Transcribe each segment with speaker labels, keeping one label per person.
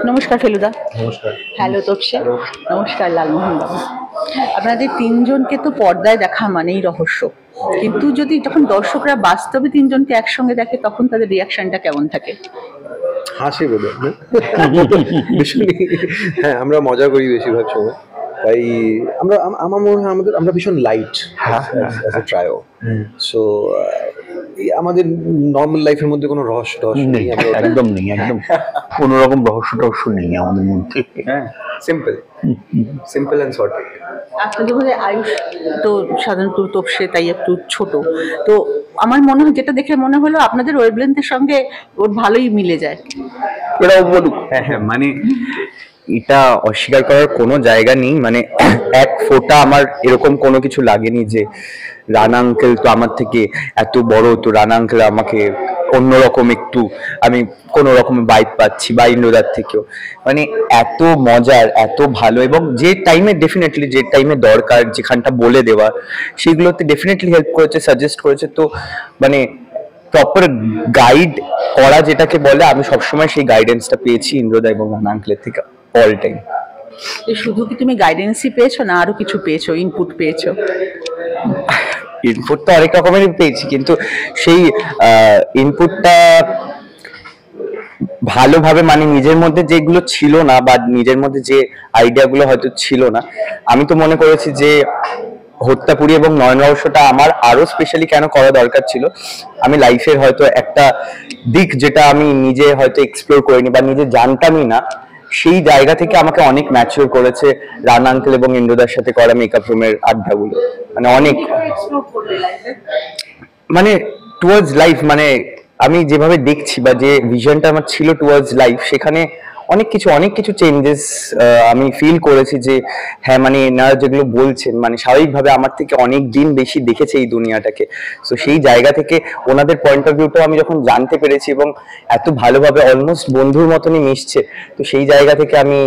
Speaker 1: নমস্কার ফেলুদা।
Speaker 2: নমস্কার।
Speaker 1: হ্যালো তপসী। নমস্কার লালমোহন বাবু। আপনাদের তিনজনকে তো পর্দায় দেখা মানেই রহস্য, কিন্তু যদি যখন দর্শকরা বাস্তবে তিনজনকে একসঙ্গে দেখে তখন তাদের রিয়াকশনটা কেমন থাকে?
Speaker 2: হাসি বলে হ্যাঁ, আমরা মজা করি বেশিরভাগ সময়। তাই আমার মনে হয় আমরা ভীষণ লাইট ট্রায়ো। সো আমাদের নর্মাল লাইফের মধ্যে কোনো রহস্য নেই,
Speaker 3: একদম নেই, একদম কোনো রকম রহস্য নেই আমাদের মধ্যে।
Speaker 2: হ্যাঁ, সিম্পল অ্যান্ড শর্ট।
Speaker 1: আপনাদের মধ্যে আয়ুষ তো সাধারণত তপসে তাই একটু ছোট, তো আমার মনে হয়, যেটা দেখে মনে হলো আপনাদের ওয়েভলেন্থের সঙ্গে ওর ভালোই মিলে যায়।
Speaker 3: এরাও বলুক।
Speaker 4: হ্যাঁ, মানে এটা অস্বীকার করার কোনো জায়গা নেই। মানে এক ফোঁটা আমার এরকম কোনো কিছু লাগেনি যে রানা আঙ্কেল তো আমার থেকে এত বড়, তো রানা আঙ্কেল আমাকে অন্যরকম একটু আমি কোনো রকম বাইক পাচ্ছি বা ইন্দ্রদার থেকেও। মানে এত মজার, এত ভালো, এবং যে টাইমে ডেফিনেটলি যে টাইমে দরকার যেখানটা বলে দেওয়া সেগুলোতে ডেফিনেটলি হেল্প করেছে, সাজেস্ট করেছে। তো মানে প্রপার গাইড করা যেটাকে বলে, আমি সবসময় সেই গাইডেন্সটা পেয়েছি ইন্দ্রদা এবং রানা আঙ্কেলের থেকে অল টাইম।
Speaker 1: শুধু কি তুমি গাইডেন্সই পেয়েছো না আরো কিছু পেয়েছো, ইনপুট পেয়েছো?
Speaker 4: ইনপুট তো অনেক রকমেরই পেয়েছি, কিন্তু সেই ইনপুটটা ভালোভাবে, মানে নিজের মধ্যে যেগুলো ছিল না বা নিজের মধ্যে যে আইডিয়াগুলো হয়তো ছিল না, আমি তো মনে করেছি যে হত্যাপুরী এবং নয়ন রহস্যটা আমার আরো স্পেশালি কেন করা দরকার ছিল। আমি লাইফের হয়তো একটা দিক যেটা আমি নিজে হয়তো এক্সপ্লোর করিনি বা নিজে জানতামই না, সেই জায়গা থেকে আমাকে অনেক ম্যাচিওর করেছে রানা আঙ্কেল এবং ইন্দ্রদার সাথে করা মেকআপ রুমের আড্ডাগুলো। মানে অনেক, মানে টুয়ার্ডস লাইফ, মানে আমি যেভাবে দেখছি বা যে ভিশনটা আমার ছিল টুয়ার্ডস লাইফ, সেখানে অনেক কিছু চেঞ্জেস আমি ফিল করেছি। যে হ্যাঁ, মানে এনারা যেগুলো বলছেন, মানে স্বাভাবিকভাবে আমার থেকে অনেক দিন বেশি দেখেছে এই দুনিয়াটাকে। তো সেই জায়গা থেকে ওনাদের পয়েন্ট অফ ভিউটাও আমি যখন জানতে পেরেছি এবং এত ভালোভাবে অলমোস্ট বন্ধুর মতনই মিশছে, তো সেই জায়গা থেকে আমি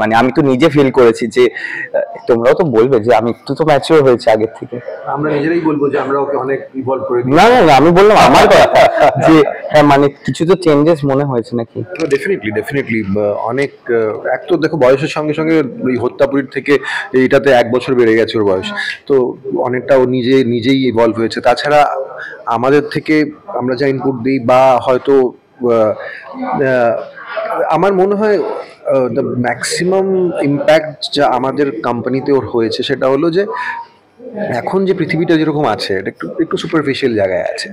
Speaker 4: মানে আমি তো নিজে ফিল করেছি যে তোমরাও তো বলবে যে আমি একটু তো ম্যাচিওর হয়েছে আগের থেকে।
Speaker 2: আমরা নিজেরাই বলবো যে আমরা ওকে অনেক ইভলভ করে দিই।
Speaker 4: না, আমি বললাম আমার কথা যে হ্যাঁ, মানে কিছু তো চেঞ্জেস মনে হয়েছে নাকি?
Speaker 2: ডেফিনেটলি অনেক। এক তো দেখো, বয়সের সঙ্গে সঙ্গে এই হত্যাপুরীর থেকে এইটাতে 1 বছর বেড়ে গেছে ওর বয়স, তো অনেকটা ও নিজেই ইভলভ হয়েছে। তাছাড়া আমাদের থেকে আমরা যা ইনপুট দিই বা হয়তো আমার মনে হয় দ্য ম্যাক্সিমাম ইম্প্যাক্ট যা আমাদের কোম্পানিতে ওর হয়েছে সেটা হলো যে এখন যে পৃথিবীটা যেরকম আছে, এটা একটু সুপারফিশিয়াল জায়গায় আছে।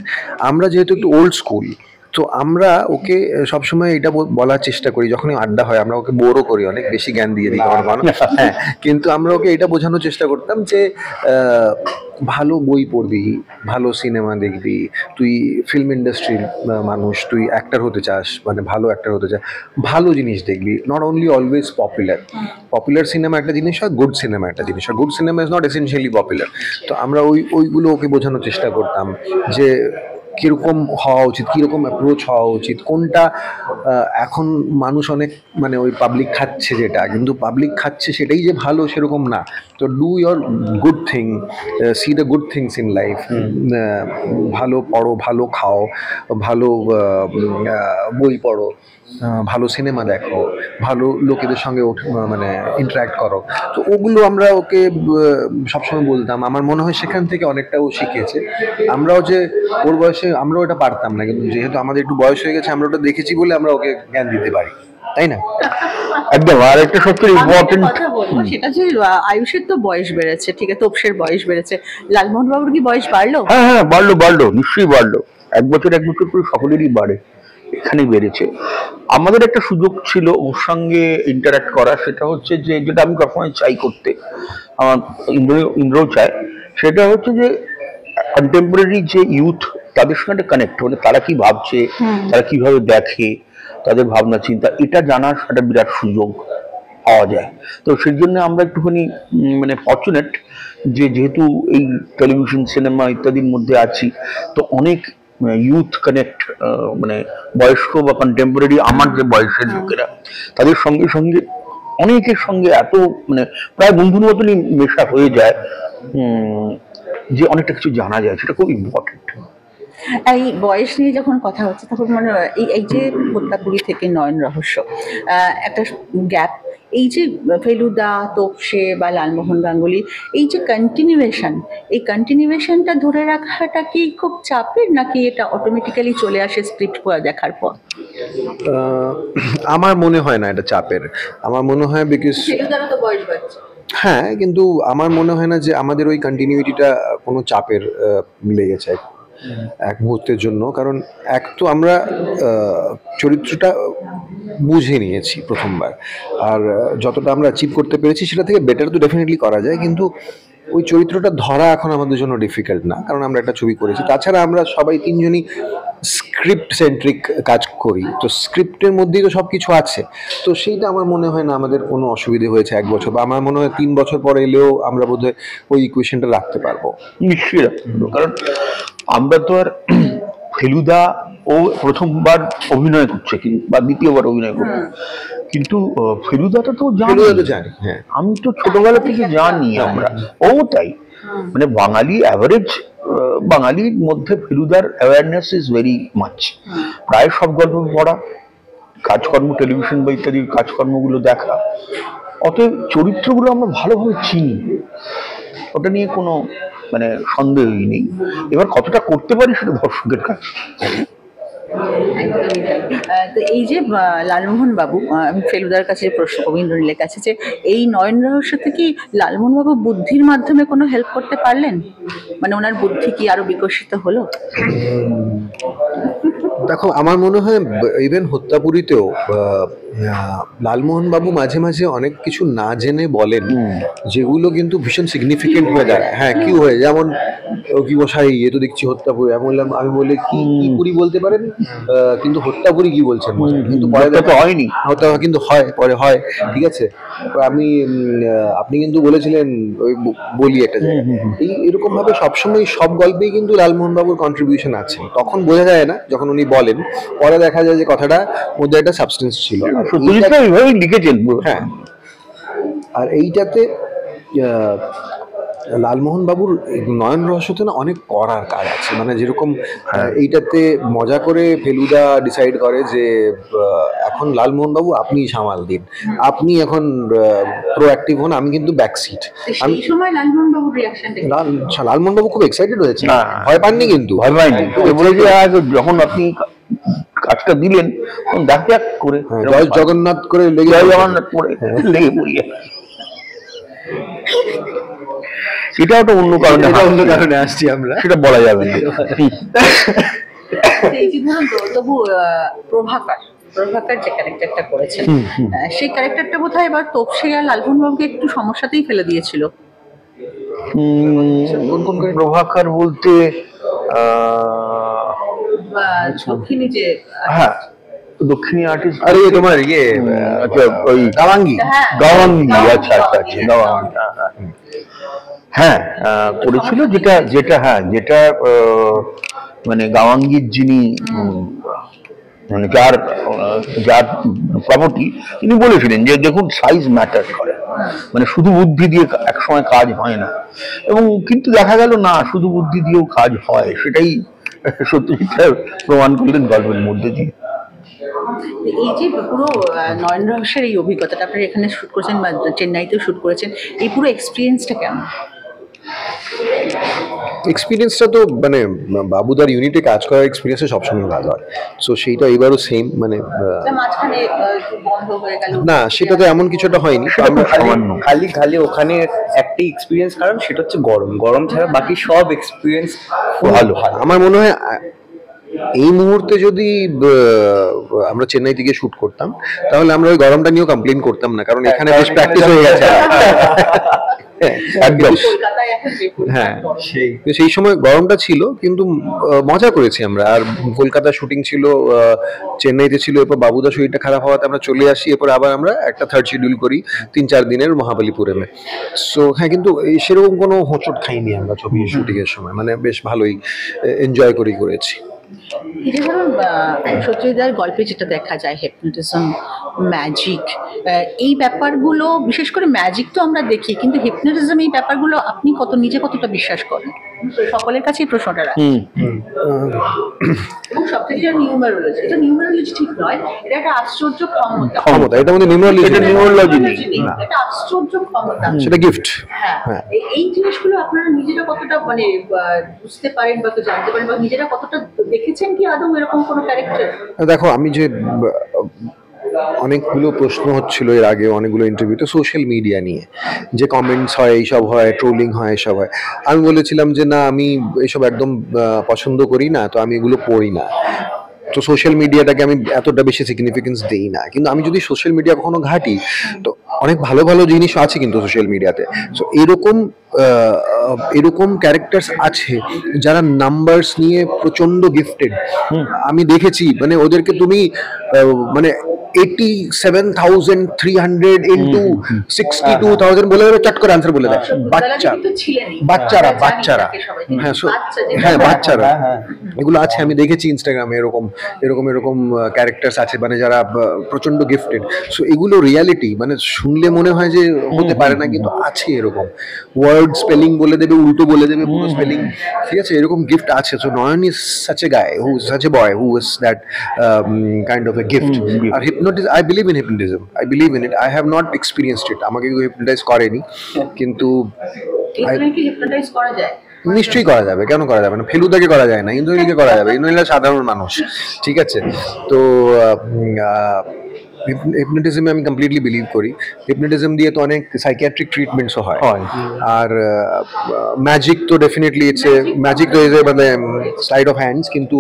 Speaker 2: আমরা যেহেতু একটু ওল্ড স্কুল, তো আমরা ওকে সবসময় এটা বলার চেষ্টা করি, যখনই আড্ডা হয় আমরা ওকে বোরও করি, অনেক বেশি জ্ঞান দিয়ে দিই হ্যাঁ, কিন্তু আমরা ওকে এটা বোঝানোর চেষ্টা করতাম যে ভালো বই পড়বি, ভালো সিনেমা দেখবি, তুই ফিল্ম ইন্ডাস্ট্রির মানুষ, তুই অ্যাক্টর হতে চাস, মানে ভালো অ্যাক্টর হতে চাস, ভালো জিনিস দেখবি, not only always popular cinema একটা জিনিস হয়, গুড সিনেমা একটা জিনিস হয়, good cinema is not essentially popular. তো আমরা ওইগুলো ওকে বোঝানোর চেষ্টা করতাম যে কিরকম হওয়া উচিত, কিরকম অ্যাপ্রোচ হওয়া উচিত, কোনটা এখন মানুষ অনেক মানে ওই পাবলিক খাচ্ছে যেটা, কিন্তু পাবলিক খাচ্ছে সেটাই যে ভালো সেরকম না। তো do your good thing, C the good things in life, ভালো পড়ো, ভালো খাও, ভালো বই পড়ো, ভালো সিনেমা দেখো, ভালো লোকেদের সঙ্গে মানে ইন্টারাক্ট করো। তো ওগুলো আমরা ওকে সবসময় বলতাম। আমার মনে হয় সেখান থেকে অনেকটা ও শিখেছে। আমরাও যে ওর বয়সে আমরাও এটা পারতাম না, কিন্তু যেহেতু আমাদের একটু বয়স হয়ে গেছে, আমরা ওটা দেখেছি বলে আমরা ওকে জ্ঞান দিতে পারি, তাই না?
Speaker 3: একদম। আর একটা সত্যি ইম্পর্টেন্ট
Speaker 1: সেটা যে আয়ুষের তো বয়স বেড়েছে, ঠিক আছে, তপসের বয়স বেড়েছে, লালমোহন বাবুর কি বয়স বাড়লো?
Speaker 3: হ্যাঁ, বাড়লো, নিশ্চয়ই বাড়লো। এক বছর করে সকলেরই বাড়ে, এখানেই বেড়েছে। আমাদের একটা সুযোগ ছিল ওর সঙ্গে ইন্টারাক্ট করা, সেটা হচ্ছে যে যেটা আমি সবসময় চাই করতে, আমার ইন্দ্রও চায়, সেটা হচ্ছে যে কন্টেম্পোরারি যে ইউথ, তাদের সঙ্গে একটা কানেক্ট, মানে তারা কি ভাবছে, তারা কিভাবে দেখে, তাদের ভাবনা চিন্তা, এটা জানার একটা বিরাট সুযোগ পাওয়া যায়। তো সেই জন্য আমরা একটুখানি মানে ফর্চুনেট যে যেহেতু এই টেলিভিশন, সিনেমা ইত্যাদির মধ্যে আছি, তো অনেক ইউথ কানেক্ট, মানে বয়স্ক বা কন্টেম্পোরারি আমার যে বয়সের লোকেরা, তাদের সঙ্গে সঙ্গে অনেকের সঙ্গে এত মানে প্রায় বন্ধুর মতনই মেশা হয়ে যায় যে অনেকটা কিছু জানা যায়, সেটা খুব ইম্পর্টেন্ট।
Speaker 1: এই বয়স নিয়ে যখন কথা হচ্ছে তখন মনে হয় এই যে হত্যাপুরী থেকে নয়ন রহস্য, একটা গ্যাপ, এই যে ফেলুদা, তোপসে বা লালমোহন গাঙ্গুলি, এই যে কন্টিনিউয়েশন, এই কন্টিনিউয়েশনটা ধরে রাখাটা কি খুব চাপের, নাকি এটা অটোমেটিক্যালি চলে আসে স্ক্রিপ্ট দেখার পর?
Speaker 2: আমার মনে হয় না এটা চাপের। আমার মনে হয় বিকজ
Speaker 1: ফেলুদারও তো বয়স বাড়ছে।
Speaker 2: হ্যাঁ, কিন্তু আমার মনে হয় না যে আমাদের ওই কন্টিনিউইটিটা কোনো চাপের লেগেছে এক মুহূর্তের জন্য। কারণ এক তো আমরা চরিত্রটা বুঝে নিয়েছি প্রথমবার, আর যতটা আমরা অ্যাচিভ করতে পেরেছি সেটা থেকে বেটার তো ডেফিনেটলি করা যায়, কিন্তু ওই চরিত্রটা ধরা এখন আমাদের জন্য ডিফিকাল্ট না, কারণ আমরা একটা ছবি করেছি। তাছাড়া আমরা সবাই তিনজনই স্ক্রিপ্ট সেন্ট্রিক কাজ করি, তো স্ক্রিপ্টের মধ্যেই তো সব কিছু আছে। তো সেইটা আমার মনে হয় না আমাদের কোনো অসুবিধে হয়েছে 1 বছর, বা আমার মনে হয় 3 বছর পরে এলেও আমরা বোধহয় ওই ইকুয়েশনটা রাখতে পারবো।
Speaker 3: নিশ্চয়ই রাখতে পারবো, কারণ আমরা তো আর ফেলুদা ও প্রথমবার অভিনয় করছে বা দ্বিতীয়বার অভিনয় করছে, কিন্তু ফেলুদাটা তো
Speaker 2: জানি। হ্যাঁ,
Speaker 3: আমি তো ছোটবেলা থেকে জানি, আমরা ও তাই, মানে বাঙালি অ্যাভারেজ বাঙালির মধ্যে ফেলুদার অ্যাওয়ারনেস ইজ ভেরি মাচ। প্রায় সব গল্প পড়া, কাজকর্ম, টেলিভিশন বা ইত্যাদি কাজকর্মগুলো দেখা, অতএব চরিত্রগুলো আমরা ভালোভাবে চিনি, ওটা নিয়ে কোনো মানে সন্দেহই নেই। এবার কতটা করতে পারি সেটা দর্শকের কাছে।
Speaker 1: তো এই যে লালমোহন বাবু, আমি ফেলুদার কাছে প্রশ্ন করবো, ইন্দ্রনীলের কাছে, যে এই নয়ন রহস্যতে কি লালমোহন বাবু বুদ্ধির মাধ্যমে কোনো হেল্প করতে পারলেন? মানে ওনার বুদ্ধি কি আরো বিকশিত হলো?
Speaker 2: দেখো, আমার মনে হয় ইভেন হত্যাপুরীতেও লালমোহন বাবু মাঝে মাঝে অনেক কিছু না জেনে বলেন, যেগুলো কিন্তু ভীষণ সিগনিফিকেন্ট হয়ে দাঁড়ায়। হ্যাঁ, কি হয়ে, যেমন কি মশাই, এ তো দেখছি হত্যাপুরী। আমি বলি কি পুরী বলতে পারেন, কিন্তু হত্যাপুরী কি বলছেন মশাই? কিন্তু পরে
Speaker 3: তো হয়নি,
Speaker 2: হত্যা কিন্তু হয়, পরে হয়, ঠিক আছে। আপনি কিন্তু বলেছিলেন ওই বলি একটা জায়গায়, এরকম ভাবে সবসময় সব গল্পেই কিন্তু লালমোহন বাবুর কন্ট্রিবিউশন আছে। তখন বোঝা যায় না যখন উনি বলেন, পরে দেখা যায় যে কথাটা মধ্যে একটা সাবস্টেন্স ছিল। হ্যাঁ, আর এইটাতে লালমোহন বাবুর নয়ন রহস্যতে না অনেক করার কাজ আছে। মানে যেরকম এইটাতে মজা করে ফেলুদা ডিসাইড করে যে এখন লালমোহন বাবু আপনি সামাল দিন, আপনি এখন প্রোঅ্যাক্টিভ হন, আমি কিন্তু ব্যাক সিট।
Speaker 1: সেই সময় লালমোহন বাবুর রিঅ্যাকশনটা,
Speaker 2: লালমোহন বাবু খুব এক্সাইটেড হয়েছে, ভয় পাননি, কিন্তু
Speaker 3: ভয় পাইনি। যখন আপনি কাজটা দিলেন তখন দেখ করে
Speaker 2: জয় জগন্নাথ করে
Speaker 3: জগন্নাথ করে লেগে পড়িয়ে, সেটাও তো অন্য কারণে আসছি আমরা, সেটা বলা যাবে না।
Speaker 1: এই যে ধরুন তবু প্রভাকর যে ক্যারেক্টারটা করেছেন, সেই ক্যারেক্টারটা বোধহয় এবার তোপসে আর লালমোহন বাবুকে একটু সমস্যাতেই ফেলে দিয়েছিল।
Speaker 3: প্রভাকর বলতে
Speaker 1: দক্ষিণী যে,
Speaker 3: হ্যাঁ, দক্ষিণী আর্টিস্ট,
Speaker 2: আরে তোমার
Speaker 3: ওই গাওয়াঙ্গি, আচ্ছা, গাওয়াঙ্গি, হ্যাঁ, করেছিল, যেটা মানে গাওয়াঙ্গির যিনি মানে যার প্রপার্টি, তিনি বলেছিলেন যে দেখুন, সাইজ ম্যাটার করে, মানে শুধু বুদ্ধি দিয়ে একসময় কাজ হয় না, এবং কিন্তু দেখা গেল না, শুধু বুদ্ধি দিয়েও কাজ হয়, সেটাই সত্যজিৎ প্রমাণ করলেন গল্পের মধ্যে দিয়ে।
Speaker 1: এই যে পুরো নয়ন রহস্যের এই অভিজ্ঞতাটা আপনারা এখানে শুট করেছেন বা চেন্নাইতেও শুট করেছেন, এই পুরো এক্সপিরিয়েন্সটা কেমন?
Speaker 2: এক্সপিরিয়েন্সটা তো মানে বাবুদার ইউনিটে কাজ করার এক্সপিরিয়েন্সে সবসময় ভালো হয়। সো সেইটা এবারও সেম, মানে না, সেটা তো এমন কিছুটা হয়নি।
Speaker 4: খালি ওখানে একটাই এক্সপিরিয়েন্স কারণ সেটা হচ্ছে গরম ছাড়া বাকি সব এক্সপিরিয়েন্স ভালো।
Speaker 2: আমার মনে হয় এই মুহূর্তে যদি আমরা চেন্নাই থেকে শুট করতাম, তাহলে আমরা ওই গরমটা নিয়েও কমপ্লেন করতাম না, কারণ এখানে বেশ প্র্যাকটিস হয়ে গেছে। হ্যাঁ, সেই সময় গরমটা ছিল, কিন্তু মজা করেছি আমরা। আর কলকাতা শুটিং ছিল, চেন্নাইতে ছিল, এরপর বাবুদা শরীরটা খারাপ হওয়াতে আমরা চলে আসি, এরপর আবার আমরা একটা থার্ড শিডিউল করি 3-4 দিনের মহাবলীপুরমে। সো হ্যাঁ, কিন্তু সেরকম কোনো হোঁচট খাইনি আমরা ছবি শুটিং এর সময়, মানে বেশ ভালোই এনজয় করেছি।
Speaker 1: এই যে ধরুন সত্যজিৎদার গল্পে যেটা দেখা যায়, হিপনোটিজম, ম্যাজিক, এই ব্যাপারগুলো, বিশেষ করে ম্যাজিক তো আমরা দেখি, কিন্তু হিপনোটিজম, এই ব্যাপারগুলো আপনি নিজে কতটা বিশ্বাস করেন? সকলের কাছেই প্রশ্নটা রাখি। এবং সব থেকে যেটা নিউমারোলজি, এটা নিউমারোলজি ঠিক নয়, এটা একটা আশ্চর্য ক্ষমতা।
Speaker 2: এটা মধ্যে
Speaker 3: নিউমারোলজি নেই,
Speaker 1: এটা আশ্চর্য ক্ষমতা,
Speaker 2: সেটা গিফট।
Speaker 1: হ্যাঁ, এই জিনিসগুলো আপনারা নিজেরা কতটা মানে বুঝতে পারেন বা জানতে পারেন বা নিজেরা কতটা দেখেছেন কি আদৌ এরকম কোনো ক্যারেক্টার?
Speaker 2: দেখো, আমি যে অনেকগুলো প্রশ্ন হচ্ছিল এর আগে অনেকগুলো ইন্টারভিউতে সোশ্যাল মিডিয়া নিয়ে, যে কমেন্টস হয়, এইসব হয়, ট্রোলিং হয়, এসব হয়। আমি বলেছিলাম যে না, আমি এইসব একদম পছন্দ করি না, তো আমি এগুলো পড়ি না। তো সোশ্যাল মিডিয়াটাকে আমি এতটা বেশি সিগনিফিকেন্স দেই না। কিন্তু আমি যদি সোশ্যাল মিডিয়া কখনো ঘাঁটি, তো অনেক ভালো ভালো জিনিস আছে কিন্তু সোশ্যাল মিডিয়াতে। সো এরকম ক্যারেক্টার্স আছে যারা নাম্বারস নিয়ে প্রচন্ড গিফটেড। আমি দেখেছি, মানে ওদেরকে তুমি মানে 87,300 ইন্টু 62,000 বলে দেবে, চট করে আনসার বলে দেয়। বাচ্চারা হ্যাঁ, বাচ্চারা এগুলো আছে। আমি দেখেছি ইনস্টাগ্রামে এরকম ক্যারেক্টার্স আছে, মানে যারা প্রচন্ড গিফটেড। সো এগুলো রিয়ালিটি, মানে শুনলে মনে হয় যে হতে পারে না, কিন্তু আছে এরকম। ওয়ার্ড স্পেলিং বলে দেবে, উল্টো বলে দেবে পুরো স্পেলিং, ঠিক আছে, এরকম গিফট আছে। So Nayan is such a guy, such a boy who is that kind of a gift. আর hypnotism, I believe in hypnotism, I believe in it. I have not experienced it. আমাকে কেউ hypnotize করেনি, কিন্তু
Speaker 1: hypnotise করা যায়,
Speaker 2: নিশ্চয়ই করা যাবে। কেন করা যাবে না? ফেলুদাকে করা যায় না, ইন্দ্রনীলকে করা যাবে। ইন্দ্রনীলা সাধারণ মানুষ, ঠিক আছে। তো হিপনোটিজমে আমি কমপ্লিটলি বিলিভ করি। হিপনোটিজম দিয়ে তো অনেক সাইকিয়াট্রিক ট্রিটমেন্টসও হয়। আর ম্যাজিক তো ডেফিনেটলি ম্যাজিক তো ইজ মানে স্লাইড অফ হ্যান্ডস, কিন্তু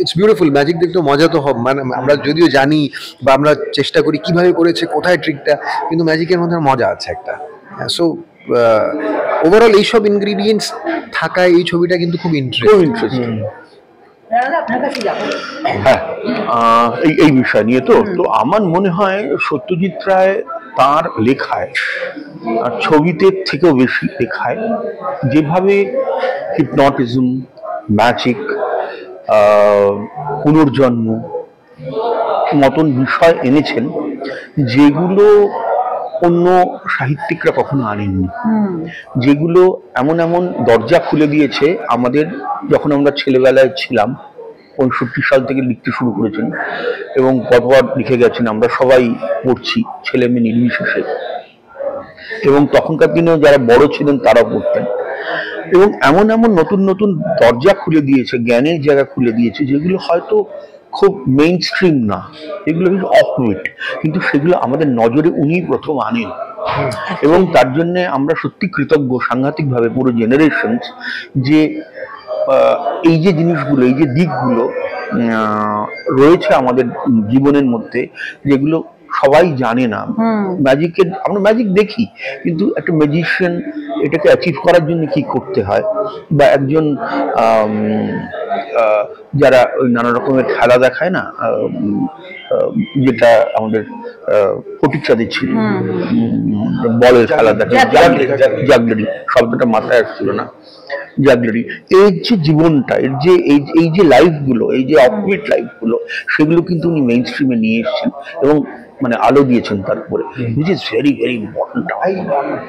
Speaker 2: ইটস বিউটিফুল। ম্যাজিক দেখতে মজা তো হবে, মানে আমরা যদিও জানি বা আমরা চেষ্টা করি কিভাবে করেছে, কোথায় ট্রিকটা, কিন্তু ম্যাজিকের মধ্যে মজা আছে একটা। সো ওভারঅল এইসব ইনগ্রিডিয়েন্টস থাকায় এই ছবিটা কিন্তু খুব ইন্টারেস্টিং।
Speaker 3: হ্যাঁ, এই বিষয় নিয়ে তো আমার মনে হয় সত্যজিৎ রায় তার লেখায় আর ছবিতে থেকেও বেশি লেখায় যেভাবে হিপনটিজম, ম্যাজিক, পুনর্জন্ম মতন বিষয় এনেছেন, যেগুলো অন্য সাহিত্যিকরা কখনো আনেননি, যেগুলো এমন এমন দরজা খুলে দিয়েছে আমাদের। যখন আমরা ছেলেবেলায় ছিলাম, 65 সাল থেকে লিখতে শুরু করেছেন এবং কতবার লিখে গেছেন, আমরা সবাই পড়ছি, ছেলে মেয়ে নির্বিশেষে, এবং তখনকার দিনেও যারা বড় ছিলেন তারাও পড়তেন। এবং এমন এমন নতুন নতুন দরজা খুলে দিয়েছে, জ্ঞানের জায়গা খুলে দিয়েছে, যেগুলো হয়তো খুব মেইন স্ট্রিম না, এগুলো কিন্তু অফবিট, কিন্তু সেগুলো আমাদের নজরে উনিই প্রথম আনেন। এবং তার জন্য আমরা সত্যি কৃতজ্ঞ সাংঘাতিকভাবে পুরো জেনারেশনস, যে এই যে জিনিসগুলো, এই যে দিকগুলো রয়েছে আমাদের জীবনের মধ্যে, যেগুলো সবাই জানে না। ম্যাজিকের, আমরা ম্যাজিক দেখি, কিন্তু একটা ম্যাজিশিয়ান এটাকে অ্যাচিভ করার জন্য কি করতে হয়, বা একজন যারা ওই নানা রকমের খেলা দেখায় না, যেটা আমাদের ফটিকচাঁদের ছিল, বলের খেলা দেখায়, জাগলারি, শব্দটা মাথায় আসছিল না, জাগলারি। এই যে জীবনটা, এর যে এই যে লাইফগুলো, এই যে অফবিট লাইফগুলো, সেগুলো কিন্তু উনি মেইন স্ট্রিমে নিয়ে এসেছেন এবং মানে আলো দিয়েছেন তার উপরে, which is very very important.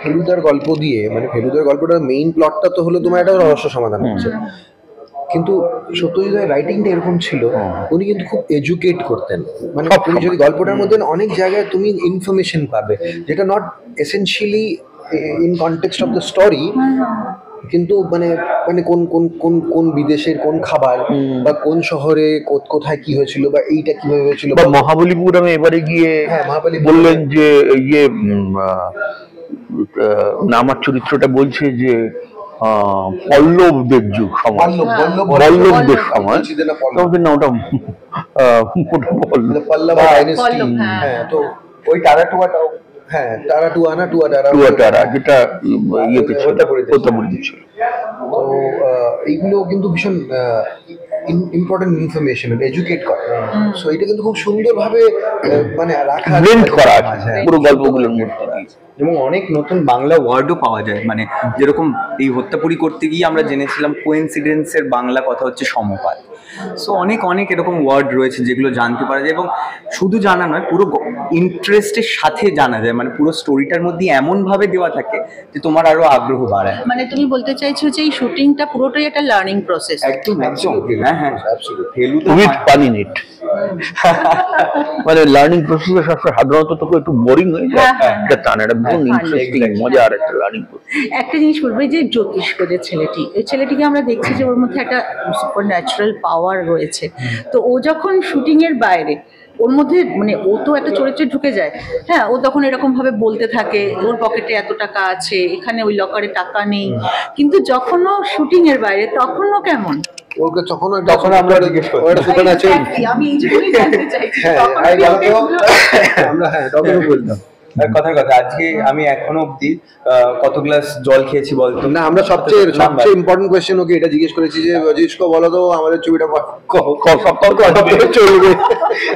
Speaker 2: ফেলুদার গল্প দিয়ে, মানে ফেলুদার গল্পটার মেইন প্লটটা তো হলো তোমার একটা রহস্য সমাধান হচ্ছে, কিন্তু সত্যজিৎ রায়ের রাইটিংটা এরকম ছিল, উনি কিন্তু খুব এডুকেট করতেন। মানে তুমি যদি গল্পটার মধ্যে অনেক জায়গায় তুমি ইনফরমেশন পাবে, যেটা not essentially in context of the story, কিন্তু মানে মানে কোন কোন কোন কোন বিদেশের কোন খাবার, বা কোন শহরে কোথায় কি হয়েছিল, বা এইটা কিভাবে হয়েছিল,
Speaker 3: বা মহাবলীপুরমে এবারে গিয়ে বললেন যে ইয়ে আমার চরিত্রটা বলছে যে পল্লবদের যুগ সময়, পল্লবদের সময়, না ওটা
Speaker 2: পল্লব ডাইনেস্টি। হ্যাঁ, তো ওই টারাটুয়াটাও, হ্যাঁ, টারা
Speaker 3: যেটা ইয়েতে ছিল, প্রতাপপুরীতে ছিল।
Speaker 2: তো এইগুলো কিন্তু ভীষণ ইম্পর্টেন্ট ইনফরমেশন, এডুকেট করে। সো এটা কিন্তু খুব সুন্দরভাবে মানে রাখা,
Speaker 3: ব্লেন্ড করা আছে পুরো গল্পগুলোর মধ্যে,
Speaker 4: এবং অনেক নতুন বাংলা ওয়ার্ডও পাওয়া যায়। মানে যেরকম এই হত্যাপুরি করতে গিয়ে আমরা জেনেছিলাম কোইন্সিডেন্সের বাংলা কথা হচ্ছে সমপাত। সো অনেক অনেক এরকম ওয়ার্ড রয়েছে যেগুলো জানতে পারা যায়, এবং শুধু জানা নয়, পুরো ইন্টারেস্টের সাথে জানা যায়, মানে পুরো স্টোরিটার মধ্যে এমন ভাবে দেওয়া থাকে যে তোমার আরো আগ্রহ বাড়ায়।
Speaker 1: মানে তুমি বলতে চাইছো যে এই শুটিংটা পুরোটাই একটা লার্নিং প্রসেস?
Speaker 4: একদম একদম, হ্যাঁ হ্যাঁ, Feluda
Speaker 3: with fun in it. মানে লার্নিং প্রসেসে সাধারণত তোকে একটু বোরিং হয়ে যায়, এটা তা না, এটা ভীষণ ইন্টারেস্টিং মজার একটা লার্নিং প্রসেস।
Speaker 1: একটা জিনিস বলবো, যে জ্যোতিষ্ক যে ছেলেটি, এই ছেলেটিকে আমরা দেখছি যে ওর মধ্যে একটা সুপার ন্যাচারাল পাওয়ার রয়েছে। তো ও যখন শুটিং এর বাইরে ওর মধ্যে মানে ও তো একটা চরিত্রে ঢুকে যায়, হ্যাঁ, ও তখন এরকম ভাবে বলতে থাকে ওর পকেটে এত টাকা আছে, এখানে ওই লকারে টাকা নেই, কিন্তু যখন ও শুটিং এর বাইরে তখন ও কেমন?
Speaker 2: ওকে তখন আমরা জিজ্ঞেস করি ওটা সুপার ন্যাচারাল।
Speaker 1: আমি এই জন্যই জানতে চাইছি
Speaker 2: আমরা তখনও বলতাম
Speaker 4: কথার কথা। আজকে আমি এখনো অব্দি কত গ্লাস জল খেয়েছি বলতো
Speaker 2: না, আমরা সবচেয়ে ইম্পর্টেন্ট কোয়েশ্চেন ওকে এটা জিজ্ঞেস করেছি যে জিজ্ঞেস বলো তো আমাদের ছবিটা চলবে।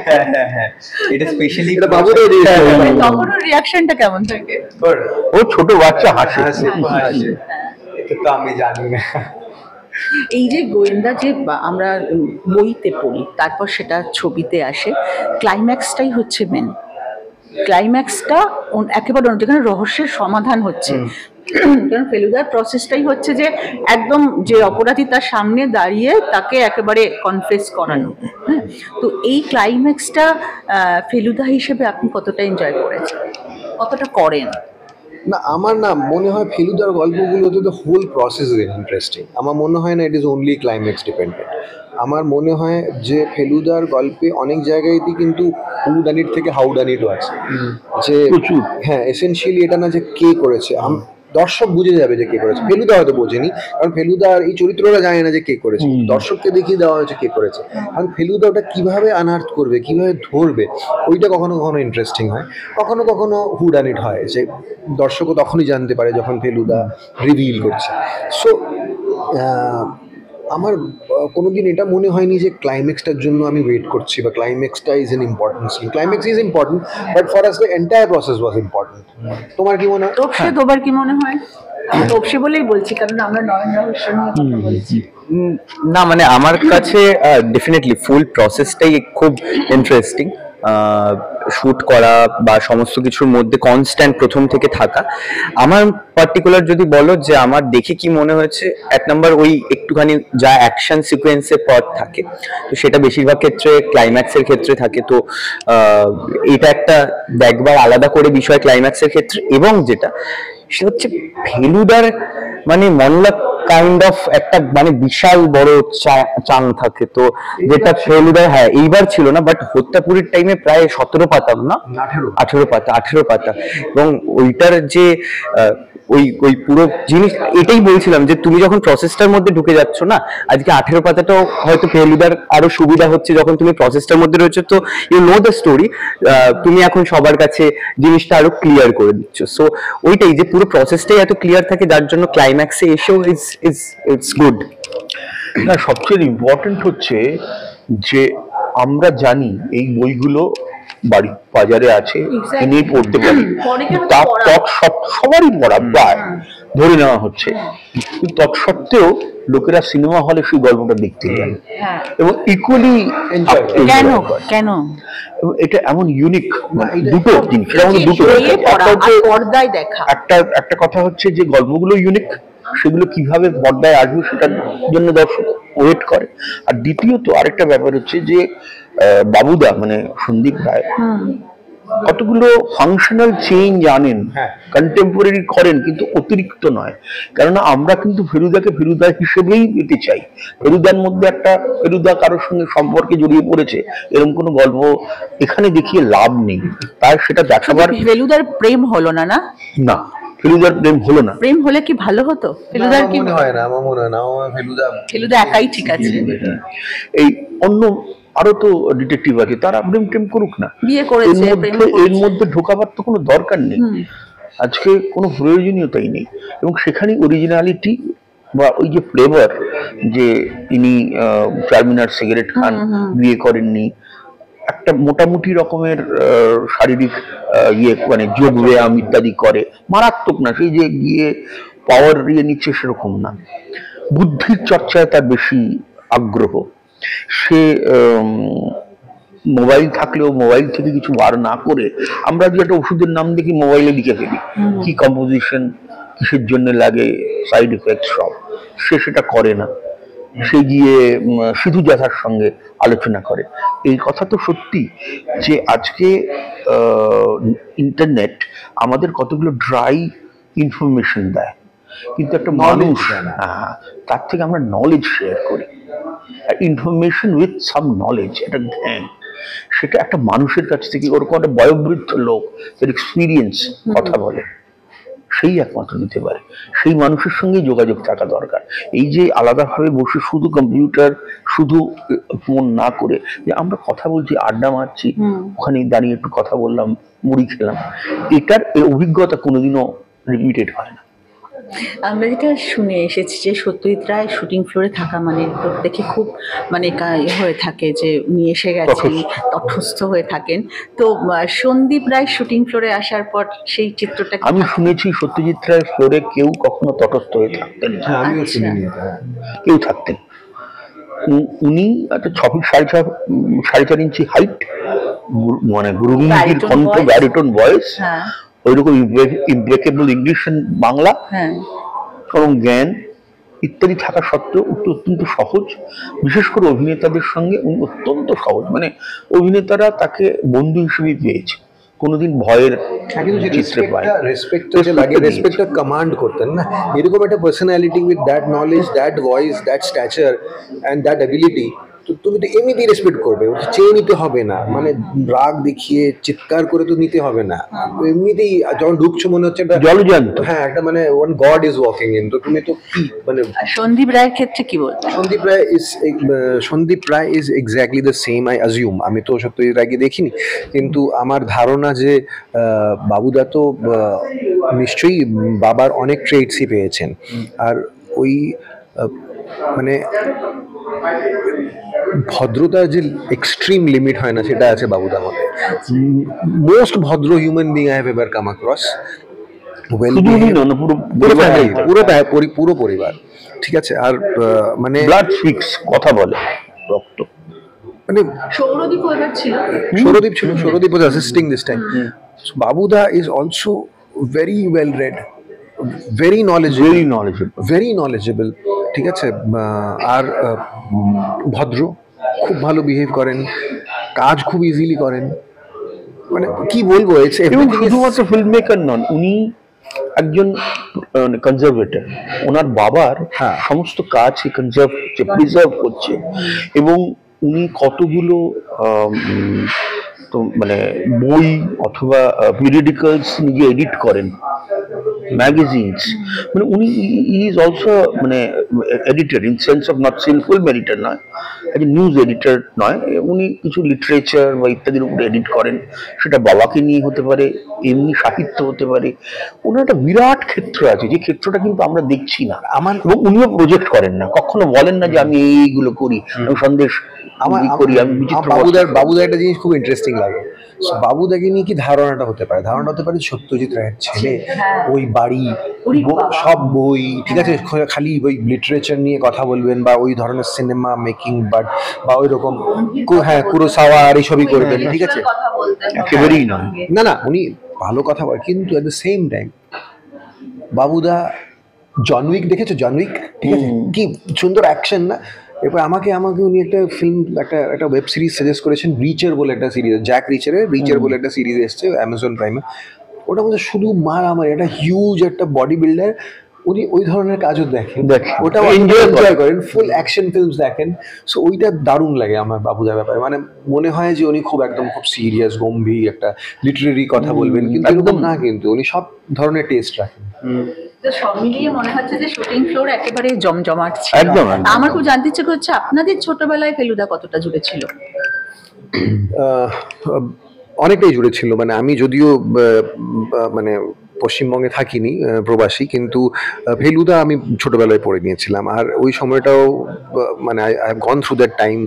Speaker 4: হ্যাঁ হ্যাঁ হ্যাঁ, এটা স্পেশালি
Speaker 2: এটা বাবুরও
Speaker 1: তখন ওর রিঅ্যাকশনটা কেমন থাকে?
Speaker 3: ও ছোট বাচ্চা হাসে।
Speaker 4: এটা তো আমি জানি না।
Speaker 1: এই যে গোয়েন্দা যে আমরা বইতে পড়ি, তারপর সেটা ছবিতে আসে, ক্লাইম্যাক্সটাই হচ্ছে মেন। ক্লাইম্যাক্সটা একেবারে অন্য, যেখানে রহস্যের সমাধান হচ্ছে। কারণ ফেলুদার প্রসেসটাই হচ্ছে যে একদম যে অপরাধী তার সামনে দাঁড়িয়ে তাকে একেবারে কনফেস করানো। হ্যাঁ, তো এই ক্লাইম্যাক্সটা ফেলুদা হিসেবে আপনি কতটা এনজয় করেছেন, কতটা করেন?
Speaker 2: না, আমার না মনে হয় ফেলুদার গল্পগুলোতে তো হোল প্রসেস ইজ ইন্টারেস্টিং। আমার মনে হয় না it is only climax dependent. আমার মনে হয় যে ফেলুদার গল্পে অনেক জায়গায়তেই কিন্তু হুডানিট থেকে হাউডানিটও আছে, যে হ্যাঁ এসেনশিয়ালি এটা না যে কে করেছে, দর্শক বুঝে যাবে যে কে করেছে। ফেলুদা হয়তো বোঝেনি, কারণ ফেলুদার এই চরিত্রটা জানে না যে কে করেছে, দর্শককে দেখিয়ে দেওয়া হয়েছে কে করেছে। কারণ ফেলুদা ওটা কিভাবে আনআর্থ করবে, কিভাবে ধরবে, ওইটা কখনো কখনো ইন্টারেস্টিং হয়, কখনো কখনো হুডানিট হয়, যে দর্শকও তখনই জানতে পারে যখন ফেলুদা রিভিল করছে। সো আমার কোনোদিন এটা মনে হয়নি যে ক্লাইম্যাক্সটার জন্য আমি ওয়েট করছি, বা ক্লাইম্যাক্সটা is an important scene. Climax is important, but for us the entire process was important. তোমার কি মনে হয়?
Speaker 1: তোপসে তোমার কি মনে হয়? তোপসে বলেই বলছি, কারণ আমরা নয়ন রহস্য নিয়ে কথা বলছি।
Speaker 4: না মানে আমার কাছে ডেফিনেটলি ফুল প্রসেসটাই খুব ইন্টারেস্টিং। শুট করা বা সমস্ত কিছুর মধ্যে কনস্ট্যান্ট প্রথম থেকে থাকা। আমার পার্টিকুলার যদি বলো যে আমার দেখে কি মনে হয়েছে, এক নম্বর ওই একটুখানি যা অ্যাকশন সিকোয়েন্সের পর থাকে, তো সেটা বেশিরভাগ ক্ষেত্রে ক্লাইম্যাক্সের ক্ষেত্রে থাকে। তো এটা একটা দেখবার আলাদা করে বিষয় ক্লাইম্যাক্সের ক্ষেত্রে। এবং যেটা সেটা হচ্ছে ফেলুদার মানে মনোলগ কাইন্ড অফ একটা মানে বিশাল বড় চাং থাকে, তো যেটা ফেলুদার হ্যাঁ এইবার ছিল না, বাট হত্যাপুরীর টাইমে প্রায় 17 পাতা না 18 পাতা। এবং ওইটার যে ওই ওই পুরো জিনিস, এটাই বলছিলাম যে তুমি যখন প্রসেসটার মধ্যে ঢুকে যাচ্ছ না, আজকে 18 পাতাটাও হয়তো ফেলুদার আরো সুবিধা হচ্ছে যখন তুমি প্রসেসটার মধ্যে রয়েছে, তো ইউ নো দ্য স্টোরি, তুমি এখন সবার কাছে জিনিসটা আরো ক্লিয়ার করে দিচ্ছ। সো ওইটাই যে পুরো প্রসেসটাই এত ক্লিয়ার থাকে, যার জন্য ক্লাইম্যাক্সে এসেও ইটস গুড।
Speaker 3: না, সবচেয়ে ইম্পর্টেন্ট হচ্ছে যে আমরা জানি এই বইগুলো বাড়ি বাজারে আছে, কিনে পড়তে পারি, সবারই পড়া প্রায় ধরে নেওয়া হচ্ছে, কিন্তু তৎসত্ত্বেও লোকেরা সিনেমা হলে সেই গল্পটা দেখতে যায় এবং ইকুয়ালি
Speaker 1: কেন কেন
Speaker 3: এটা এমন ইউনিক দুটো জিনিস, একটা কথা হচ্ছে যে গল্পগুলো ইউনিক, সেগুলো কিভাবে পর্দায় আসবে সেটার জন্য দর্শক ওয়েট করে। আর দ্বিতীয়ত আরেকটা ব্যাপার হচ্ছে যে বাবুদা মানে সন্দীপ রায় কতগুলো ফাংশনাল চেঞ্জ আনেন, কন্টেম্পোরারি করেন, কিন্তু অতিরিক্ত নয়। কেননা আমরা কিন্তু ফেলুদাকে ফেলুদা হিসেবেই পেতে চাই। ফেলুদার মধ্যে একটা ফেলুদা কারোর সঙ্গে সম্পর্কে জড়িয়ে পড়েছে এরকম কোনো গল্প এখানে দেখিয়ে লাভ নেই। তাই সেটা দেখাবার
Speaker 1: ফেলুদার প্রেম হলো না, না না
Speaker 3: ফেলুদার প্রেম হলো না।
Speaker 1: প্রেম হলে কি ভালো হতো? ফেলুদার কি
Speaker 2: মনে হয় না, আমার মনে হয় না
Speaker 1: ফেলুদা একাই ঠিক আছে।
Speaker 3: এই অন্য আরো তো ডিটেকটিভ আছে, তারা প্রেম টেম করুক না,
Speaker 1: বিয়ে করেছে,
Speaker 3: এর মধ্যে ঢোকাবার তো কোনো দরকার নেই, আজকে কোনো প্রয়োজনীয়তাই নেই। এবং সেখানে অরিজিনালিটি বা ওই যে ফ্লেভার, যে তিনি চারমিনার সিগারেট খান, বিয়ে করেননি, একটা মোটামুটি রকমের শারীরিক ইয়ে মানে যোগ ব্যায়াম ইত্যাদি করে, মারাত্মক না, সেই যে গিয়ে পাওয়ার ইয়ে নিচ্ছে সেরকম না, বুদ্ধির চর্চায় তার বেশি আগ্রহ। সে মোবাইল থাকলেও মোবাইল থেকে কিছু বার না করে আমরা যে একটা ওষুধের নাম দেখি মোবাইলে লিখে ফেলি, কি কম্পোজিশন, কিসের জন্য লাগে, সাইড এফেক্ট সব, সে সেটা করে না। সে গিয়ে সিধু জাথার সঙ্গে আলোচনা করে। এই কথা তো সত্যি যে আজকে ইন্টারনেট আমাদের কতগুলো ড্রাই ইনফরমেশন দেয়, কিন্তু একটা মানুষ তার থেকে আমরা নলেজ শেয়ার করি, ইনফরমেশন উইথ সাম নলেজ, একটা জ্ঞান, সেটা একটা মানুষের কাছ থেকে, ওরকম একটা বয়োবৃদ্ধ লোক তার এক্সপিরিয়েন্স কথা বলে, সেই একমাত্র নিতে পারে। সেই মানুষের সঙ্গেই যোগাযোগ থাকা দরকার। এই যে আলাদাভাবে বসে শুধু কম্পিউটার, শুধু ফোন না করে যে আমরা কথা বলছি, আড্ডা মারছি, ওখানে দাঁড়িয়ে একটু কথা বললাম, মুড়ি খেলাম, এটার অভিজ্ঞতা কোনোদিনও রিপিটেড হয় না।
Speaker 1: আমরা যেটা শুনে এসেছি যে সত্যজিৎ রায় শুটিং ফ্লোরে থাকা মানে দেখে খুব মানে হয়ে থাকে যে উনি এসে গেছেন, তটস্থ হয়ে থাকেন। তো সন্দীপ রায় শুটিং ফ্লোরে আসার পর সেই চিত্রটা
Speaker 3: আমি শুনেছি সত্যজিৎ রায় ফ্লোরে কেউ কখনো তটস্থ হয়ে থাকতেন না, কেউ থাকতেন। উনি একটা 6 ফিট 4.5 ইঞ্চি হাইট, মানে গুরুগম্ভীর কণ্ঠ, ব্যারিটোন ভয়েস, ওইরকম ইমপ্রেকেবল ইংলিশ বাংলা এবং জ্ঞান ইত্যাদি থাকা সত্ত্বেও অত্যন্ত সহজ। বিশেষ করে অভিনেতাদের সঙ্গে উনি অত্যন্ত সহজ, মানে অভিনেতারা তাকে বন্ধু হিসেবে পেয়েছে, কোনোদিন ভয়ের চিত্রে পায়।
Speaker 2: রেসপেক্টটা কমান্ড করতেন না, এরকম একটা personality with that knowledge, that voice, that stature and that ability, তো তুমি তো এমনিতেই রেসপেক্ট করবে, ওটা চেয়ে নিতে হবে না, মানে রাগ দেখিয়ে চিৎকার করে তো নিতে হবে না, এমনিতেই যখন ঢুকছো মনে হচ্ছে
Speaker 3: জলজান্ত,
Speaker 2: হ্যাঁ একটা মানে one god is walking in, তো তুমি তো কি মানে।
Speaker 1: সন্দীপ রায়ের ক্ষেত্রে কি বলতে?
Speaker 2: Sandip Ray is exactly the same, I assume. আমি তো সত্যজিৎ রায়কে দেখিনি, কিন্তু আমার ধারণা যে বাবুদা তো নিশ্চয়ই বাবার অনেক ট্রেটসই পেয়েছেন, আর ওই মানে ভদ্রতার যে এক্সট্রিম লিমিট হয় না, সেটা আছে বাবুদা মধ্যে। মোস্ট ভদ্র human being I have ever come across, পুরো পরিবার, ঠিক আছে। আর মানে
Speaker 3: ব্লাড ফিক্স কথা বলে, রক্ত,
Speaker 2: মানে
Speaker 1: সৌরদীপ ছিল,
Speaker 2: Sourodip was assisting this time. So Babuda is also very well read, very knowledgeable, ঠিক আছে। আর ভদ্র, খুব ভালো বিহেভ করেন, কাজ খুব ইজিলি করেন, মানে কি বলবো।
Speaker 3: শুধুমাত্র ফিল্ম মেকার নন, উনি একজন কনজারভেটর। ওনার বাবার সমস্ত কাজ প্রিজার্ভ করছে, এবং উনি কতগুলো মানে বই অথবা পিরিয়ডিক্যালস নিজে এডিট করেন, ম্যাগাজিনস, মানে উনি ইজ অলসো মানে editor in sense of not simple editor নয়, নিউজ এডিটর নয়, উনি কিছু লিটারেচার বা ইত্যাদির উপরে এডিট করেন, সেটা বাবাকে নিয়ে হতে পারে, এমনি সাহিত্য হতে পারে। ওনার একটা বিরাট ক্ষেত্র আছে, যে ক্ষেত্রটা কিন্তু আমরা দেখছি না, এবং উনিও প্রজেক্ট করেন না, কখনো বলেন না যে আমি এইগুলো করি, আমি সন্দেশ করি, আমি বিচিত্র।
Speaker 2: বাবুদা একটা জিনিস খুব ইন্টারেস্টিং লাগে, বাবুদাকে নিয়ে কি ধারণাটা হতে পারে? ধারণাটা হতে পারে সত্যজিৎ রায়ের ছেলে, ওই বাড়ি, সব বই, ঠিক আছে, খালি ওই লিটারেচার নিয়ে কথা বলবেন, বা ওই ধরনের সিনেমা মেকিং, বা ওই রকম কুরোসাওয়া আর এইসবই করবেন, ঠিক আছে।
Speaker 3: একেবারেই নয়,
Speaker 2: না, উনি ভালো কথা বলেন, কিন্তু এট দ্য সেম টাইম বাবুদা জন উইক দেখেছো? জন উইক, ঠিক আছে, কি সুন্দর অ্যাকশন না। এরপর আমাকে উনি একটা ফিল্ম, একটা ওয়েব সিরিজ সাজেস্ট করেছেন, রিচার বলে একটা সিরিজ, জ্যাক রিচারের রিচার বলে একটা সিরিজ এসছে অ্যামাজন প্রাইমে। ওটা মধ্যে শুধু মারামারি, একটা হিউজ একটা বডি বিল্ডার, উনি ওই ধরনের কাজও দেখেন, ওটা এনজয় করেন, ফুল অ্যাকশন ফিল্মস দেখেন। সো ওইটা দারুণ লাগে আমার বাবুদার ব্যাপারে, মানে মনে হয় যে উনি খুব সিরিয়াস গম্ভীর একটা লিটারেরি কথা বলবেন, কিন্তু একদম না, কিন্তু উনি সব ধরনের টেস্ট রাখেন।
Speaker 1: তো সব মিলিয়ে মনে হচ্ছে যে শুটিং ফ্লোর একেবারে জমজমাট ছিল।
Speaker 3: একদম।
Speaker 1: আমার খুব জানতে ইচ্ছে করছে, আপনাদের ছোটবেলায় ফেলুদা কতটা জুড়ে ছিল?
Speaker 2: অনেকটাই জুড়ে ছিল, মানে আমি যদিও মানে পশ্চিমবঙ্গে থাকিনি, প্রবাসী, কিন্তু ফেলুদা আমি ছোটবেলায় পড়ে নিয়েছিলাম। আর ওই সময়টাও মানে I have gone through that time,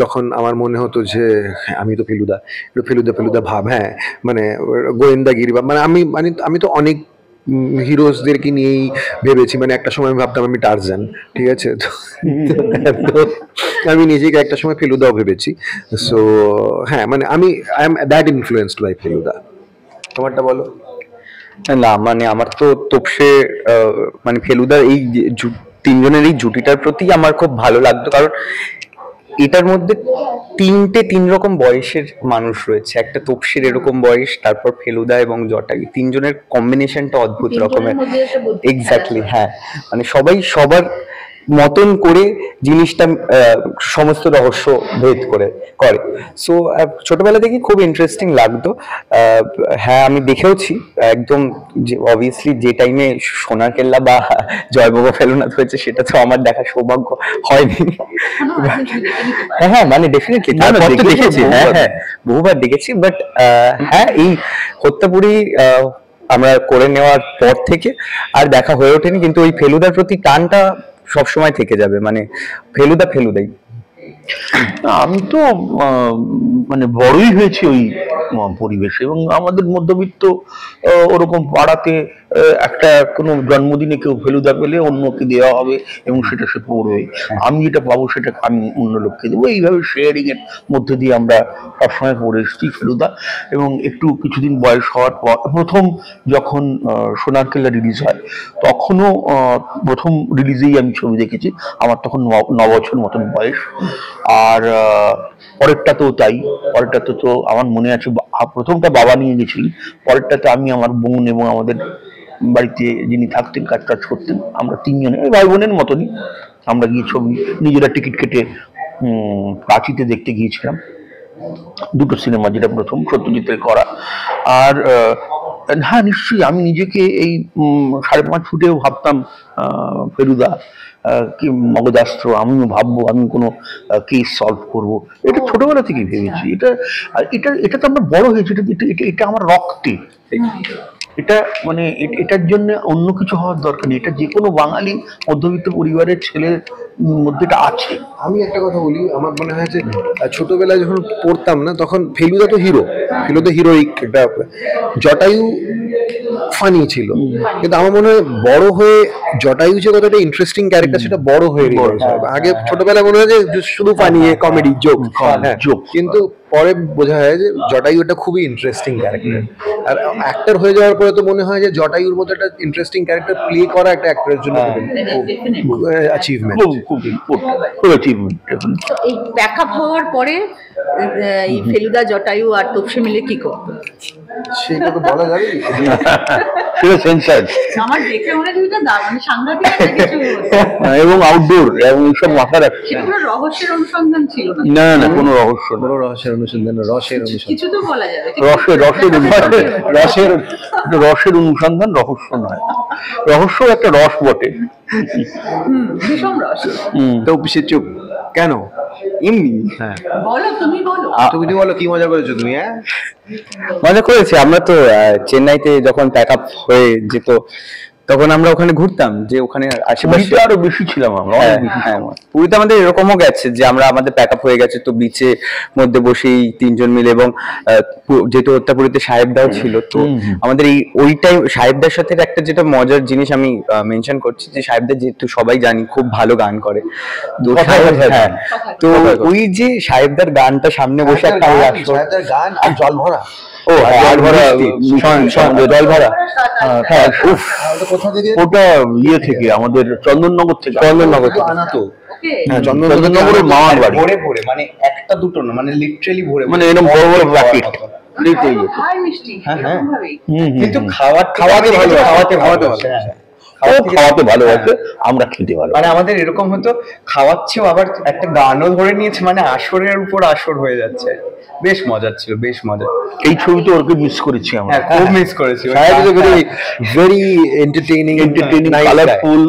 Speaker 2: যখন আমার মনে হতো যে আমি তো ফেলুদা ভাব, হ্যাঁ, মানে গোয়েন্দাগিরি, বা মানে আমি তো অনেক হিরোজদেরকে নিয়েই ভেবেছি, মানে একটা সময় আমি ভাবতাম আমি টারজান, ঠিক আছে, তো আমি নিজেকে একটা সময় ফেলুদাও ভেবেছি। সো হ্যাঁ, মানে I am that influenced by Feluda. তোমারটা বলো।
Speaker 4: না মানে আমার তো তোপসে মানে ফেলুদার এই তিনজনের এই জুটিটার প্রতি আমার খুব ভালো লাগতো, কারণ এটার মধ্যে তিন রকম বয়সের মানুষ রয়েছে। একটা তোপসের এরকম বয়স, তারপর ফেলুদা এবং জটায়ু, তিনজনের কম্বিনেশনটা অদ্ভুত রকমের। এক্স্যাক্টলি, হ্যাঁ, মানে সবাই সবার মতন করে জিনিসটা সমস্ত রহস্য ভেদ করে। সো ছোটবেলা থেকে খুব ইন্টারেস্টিং লাগতো। হ্যাঁ, আমি দেখেওছি একদম, যে অবভিয়াসলি যে টাইমে সোনার কেল্লা বা জয় বাবা ফেলুনাথ হয়েছে সেটা তো আমার দেখার সৌভাগ্য হয়নি। হ্যাঁ হ্যাঁ, মানে ডেফিনেটলি তারপর তো দেখেছি, হ্যাঁ হ্যাঁ বহুবার দেখেছি। বাট হ্যাঁ, এই হত্যাপুরী আমরা করে নেওয়ার পর থেকে আর দেখা হয়ে ওঠেনি, কিন্তু ওই ফেলুদার প্রতি টানটা সবসময় থেকে যাবে, মানে ফেলুদাই।
Speaker 3: আমি তো মানে বড়ই হয়েছি ওই পরিবেশে, এবং আমাদের মধ্যবিত্ত ওরকম পাড়াতে একটা কোনো জন্মদিনে কেউ ফেলুদা পেলে অন্যকে দেওয়া হবে এবং সেটা সে পড়বে, আমি যেটা পাবো সেটা আমি অন্য লোককে দেবো, এইভাবে শেয়ারিং এর মধ্যে দিয়ে আমরা সবসময় পড়ে এসেছি ফেলুদা। এবং একটু কিছুদিন বয়স হওয়ার পর প্রথম যখন সোনার কেল্লা রিলিজ হয়, তখনও প্রথম রিলিজেই আমি ছবি দেখেছি, আমার তখন 9 বছর মতন বয়স। আর পরেরটাতেও তাই, পরেরটাতে তো আমার মনে আছে প্রথমটা বাবা নিয়ে গেছিলেন, পরেরটাতে আমি, আমার বোন এবং আমাদের বাড়িতে যিনি থাকতেন কাজ করতেন, আমরা তিনজনে ভাই বোনের মতনই আমরা গিয়ে ছবি নিজেরা টিকিট কেটে কাঁচিতে দেখতে গিয়েছিলাম। দুটো সিনেমা, যেটা প্রথম সত্যজিতের করা। আর হ্যাঁ, নিশ্চয়ই আমি নিজেকে এই 5.5 ফুটেও ভাবতাম ফেলুদা কি মগজাস্ত্র, আমিও ভাববো আমি কোনো কেস সলভ করব, এটা ছোটবেলা থেকেই ভেবেছি। এটা তো আমরা বড় হয়েছি, এটা আমার রক্তে। এটা মানে এটার জন্য অন্য কিছু হওয়ার দরকার নেই, এটা যে কোনো বাঙালি মধ্যবিত্ত পরিবারের ছেলের মধ্যে এটা আছে।
Speaker 2: আমি একটা কথা বলি, আমার মনে হয় যে ছোটবেলায় যখন পড়তাম না, তখন ফেলুদা তো হিরোইক একটা, জটায়ু ফানি ছিল, কিন্তু আমার মনে হয় বড় হয়ে জটায়ু যে কতটা ইন্টারেস্টিং ক্যারেক্টার সেটা বড় হয়ে গেছে। আগে ছোটবেলায় মনে হয় যে শুধু ফানি, কমেডি, জোক, কিন্তু পরে বোঝা হয় যে জটায়ু একটা খুবই ইন্টারেস্টিং ক্যারেক্টার। আর অ্যাক্টর হয়ে যাওয়ার পরে তো মনে হয় যে জটায়ুর মতো একটা ইন্টারেস্টিং ক্যারেক্টার প্লে করা একটা অ্যাক্টরের জন্য অ্যাচিভমেন্ট।
Speaker 1: এই ব্যাকআপ হওয়ার পরে এই ফেলুদা, জটায়ু আর তোপসে মিলে কি করতো
Speaker 2: সেটা তো বলা যাবে
Speaker 3: সেটা সেন্সার
Speaker 1: আমার দেখে মনে হয় এটা মানে সাংঘাতিক কিছু
Speaker 3: এবং আউটডোর এবং এইসব মাথা রাখছে।
Speaker 1: সেটা কোনো রহস্যের অনুসন্ধান ছিল
Speaker 3: না, না কোনো রহস্য,
Speaker 2: রসের অনুসন্ধান
Speaker 1: কিছু তো বলা যাবে,
Speaker 3: রসের অনুসন্ধান, রহস্য নয়, রহস্য একটা রস বটে।
Speaker 1: ভীষণ রস।
Speaker 2: তো সে চুপ কেন?
Speaker 4: এমনি
Speaker 1: বলো, তুমি
Speaker 2: বলো কি মজা করেছো তুমি?
Speaker 4: মজা করেছি আমরা তো। চেন্নাইতে যখন প্যাক আপ হয়ে যেত তখন আমরা ওখানে ঘুরতাম, যে ওখানে আশেপাশে
Speaker 3: আরো বেশি ছিলাম আমরা।
Speaker 4: পুরীতে আমাদের এরকমও গেছে যে আমাদের প্যাক আপ হয়ে গেছে, তো বিচে মধ্যে বসেই তিনজন মিলে, এবং যেহেতু হত্যাপুরীতে সাহেবদাও ছিল, তো আমাদের ওই টাইম সাহেবদার সাথে একটা যেটা মজার জিনিস আমি মেনশন করছি, যে সাহেবদা যেহেতু সবাই জানি খুব ভালো গান করে, তো হ্যাঁ, তো ওই যে সাহেবদার গানটা সামনে বসে একটা
Speaker 2: গান আর জল ভরা,
Speaker 4: জল ভরা,
Speaker 3: হ্যাঁ, ওটা ইয়ে থেকে, আমাদের চন্দননগর থেকে
Speaker 2: আনাতো।
Speaker 4: হ্যাঁ,
Speaker 3: চন্দননগরের মামার বাড়ি,
Speaker 4: ভরে ভরে, মানে একটা দুটো না, মানে লিটারালি ভরে,
Speaker 3: মানে এরকম বড় বড় প্যাকেট।
Speaker 4: কিন্তু খাওয়াতে
Speaker 3: ভালোবাসে, আমরা খেতে ভালো,
Speaker 4: মানে আমাদের এরকম হতো, খাওয়াচ্ছেও আবার একটা গানও ধরে নিয়েছে, মানে আসরের উপর আসর হয়ে যাচ্ছে। বেশ মজার ছিল, বেশ মজা।
Speaker 3: এই ছবিতে ওকে মিস করেছি আমরা,
Speaker 4: খুব মিস করেছি।
Speaker 2: Very entertaining,
Speaker 3: colourful,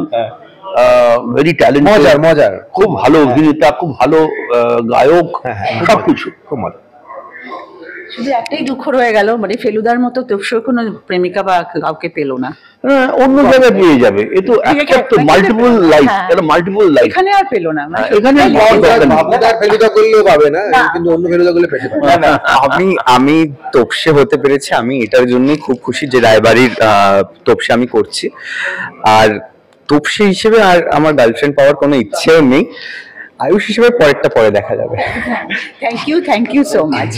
Speaker 3: very talented,
Speaker 2: মজার,
Speaker 3: খুব ভালো অভিনেতা, খুব ভালো গায়ক, সবকিছু খুব মজা।
Speaker 1: শুধু একটাই দুঃখ রয়ে গেল, মানে ফেলুদার মতো তোপসেও কোনো প্রেমিকা বা কাউকে পেলো না।
Speaker 3: অন্য জায়গায় পেয়ে যাবে, এ তো মাল্টিপল লাইফ, এটা মাল্টিপল লাইফ,
Speaker 1: এখানে আর পেলো না, মানে
Speaker 3: এখানে
Speaker 2: বাবুদার ফেলুদা করলেও পাবে না, কিন্তু অন্য ফেলুদা করলে পেতে পারে।
Speaker 4: না, আমি তোপসে হতে পেরেছি, আমি এটার জন্যই খুব খুশি যে রায়বাড়ির তোপসে আমি করছি। আর তোপসে হিসেবে আর আমার গার্লফ্রেন্ড পাওয়ার কোনো ইচ্ছেও নেই। আয়ুষ হিসেবে পরেরটা পরে দেখা যাবে।
Speaker 1: Thank you so much.